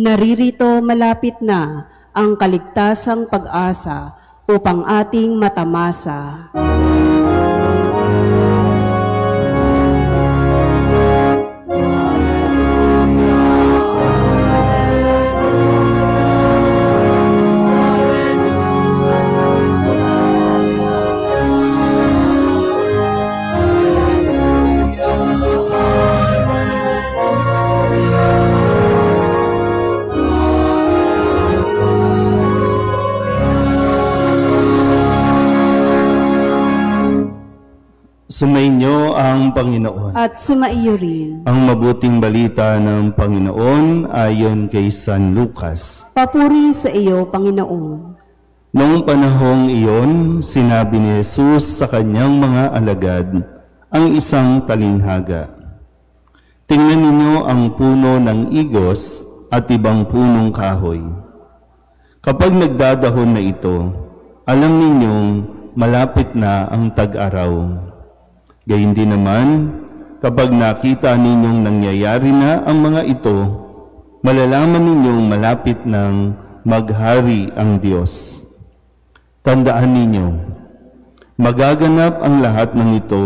Naririto malapit na ang kaligtasang pag-asa upang ating matamasa. Sumainyo ang Panginoon. At sumaiyo rin. Ang mabuting balita ng Panginoon ayon kay San Lucas. Papuri sa iyo, Panginoon. Noong panahong iyon, sinabi ni Jesus sa kanyang mga alagad ang isang talinghaga. Tingnan ninyo ang puno ng igos at ibang punong kahoy. Kapag nagdadahon na ito, alam ninyong malapit na ang tag-araw. Gayun din naman, kapag nakita ninyong nangyayari na ang mga ito, malalaman ninyong malapit ng maghari ang Diyos. Tandaan ninyo, magaganap ang lahat ng ito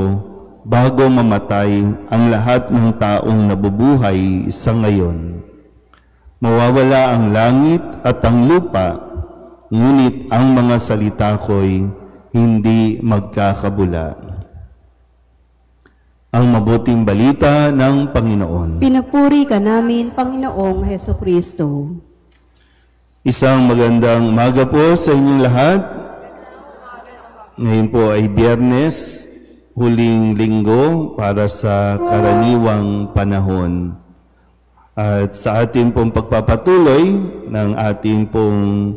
bago mamatay ang lahat ng taong nabubuhay sa ngayon. Mawawala ang langit at ang lupa, ngunit ang mga salita ko'y hindi magkakabula. Ang mabuting balita ng Panginoon. Pinupuri ka namin, Panginoong Hesukristo. Isang magandang umaga po sa inyong lahat. Ngayon po ay Biyernes, huling linggo para sa karaniwang panahon. At sa ating pong pagpapatuloy ng ating pong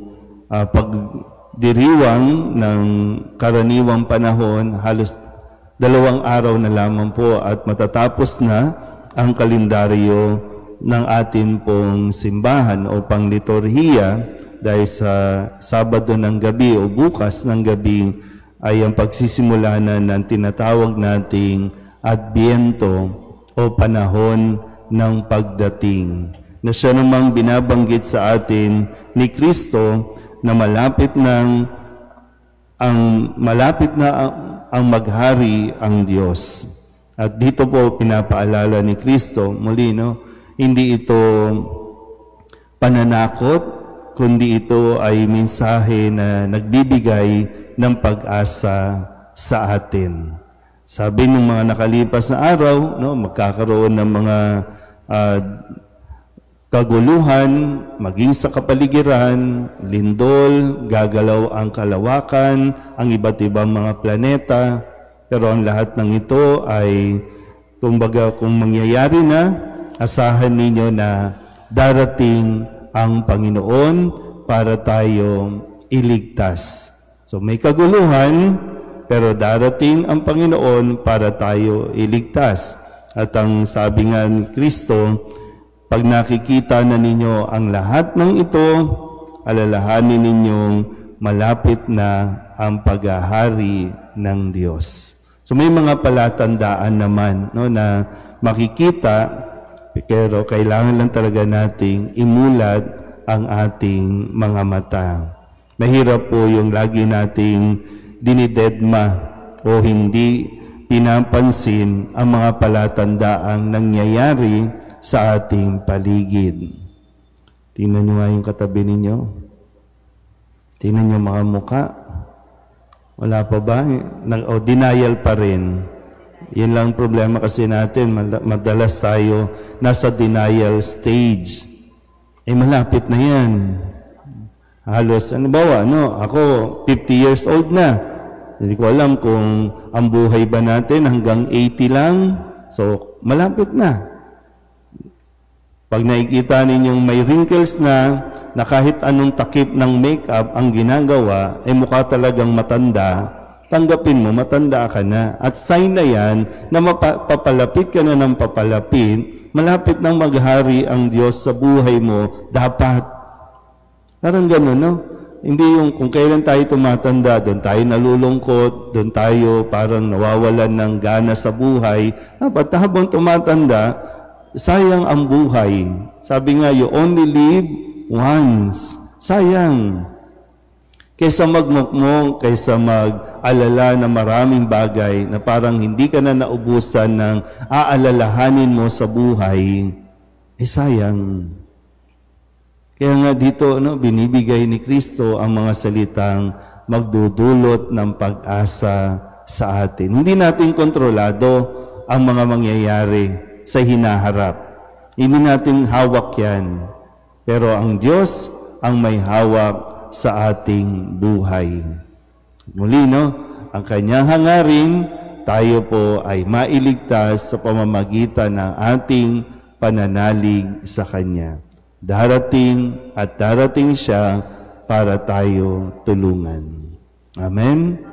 pagdiriwang ng karaniwang panahon, halos 2 araw na lamang po at matatapos na ang kalendaryo ng atin pong simbahan o pangliturhiya dahil sa Sabado ng gabi o bukas ng gabi ay ang pagsisimula na ng tinatawag nating Adbyento o panahon ng pagdating. Na siya namang binabanggit sa atin ni Kristo na malapit na ang maghari ang Diyos. At dito po pinapaalala ni Kristo, muli hindi ito pananakot, kundi ito ay mensahe na nagbibigay ng pag-asa sa atin. Sabi ng mga nakalipas na araw, magkakaroon ng mga kaguluhan, maging sa kapaligiran, lindol, gagalaw ang kalawakan, ang iba't ibang mga planeta. Pero ang lahat ng ito ay, kung mangyayari na, asahan ninyo na darating ang Panginoon para tayo iligtas. So may kaguluhan, pero darating ang Panginoon para tayo iligtas. At ang sabi nga ni Kristo, pag nakikita na ninyo ang lahat ng ito, alalahanin ninyong malapit na ang paghahari ng Diyos. So may mga palatandaan naman na makikita, pero kailangan lang talaga nating imulat ang ating mga mata. Mahirap po yung lagi nating dinidedma o hindi pinapansin ang mga palatandaang nangyayari sa ating paligid. Tingnan nyo nga yung katabi ninyo. Tingnan nyo mga muka. Wala pa ba? O denial pa rin. Yan lang problema kasi natin. Madalas tayo nasa denial stage. Malapit na yan. Halos, ako 50 years old na. Hindi ko alam kung ang buhay ba natin hanggang 80 lang. So, malapit na. Pag nakikita ninyong may wrinkles na kahit anong takip ng makeup ang ginagawa, mukha talagang matanda, tanggapin mo, matanda ka na. At sign na yan na papalapit ka na ng papalapit, malapit nang maghari ang Diyos sa buhay mo, dapat. Parang gano'n, Hindi yung kung kailan tayo tumatanda, doon tayo nalulungkot, doon tayo parang nawawalan ng gana sa buhay. Dapat habang tumatanda, sayang ang buhay. Sabi nga, you only live once. Sayang. Kaysa magmukmok, kaysa mag-alala na maraming bagay na parang hindi ka na naubusan ng aalalahanin mo sa buhay, sayang. Kaya nga dito, binibigay ni Kristo ang mga salitang magdudulot ng pag-asa sa atin. Hindi natin kontrolado ang mga mangyayari sa hinaharap. Hindi natin hawak yan. Pero ang Diyos ang may hawak sa ating buhay. Muli, ang kanyang hangarin, tayo po ay mailigtas sa pamamagitan ng ating pananalig sa Kanya. Darating at darating siya para tayo tulungan. Amen.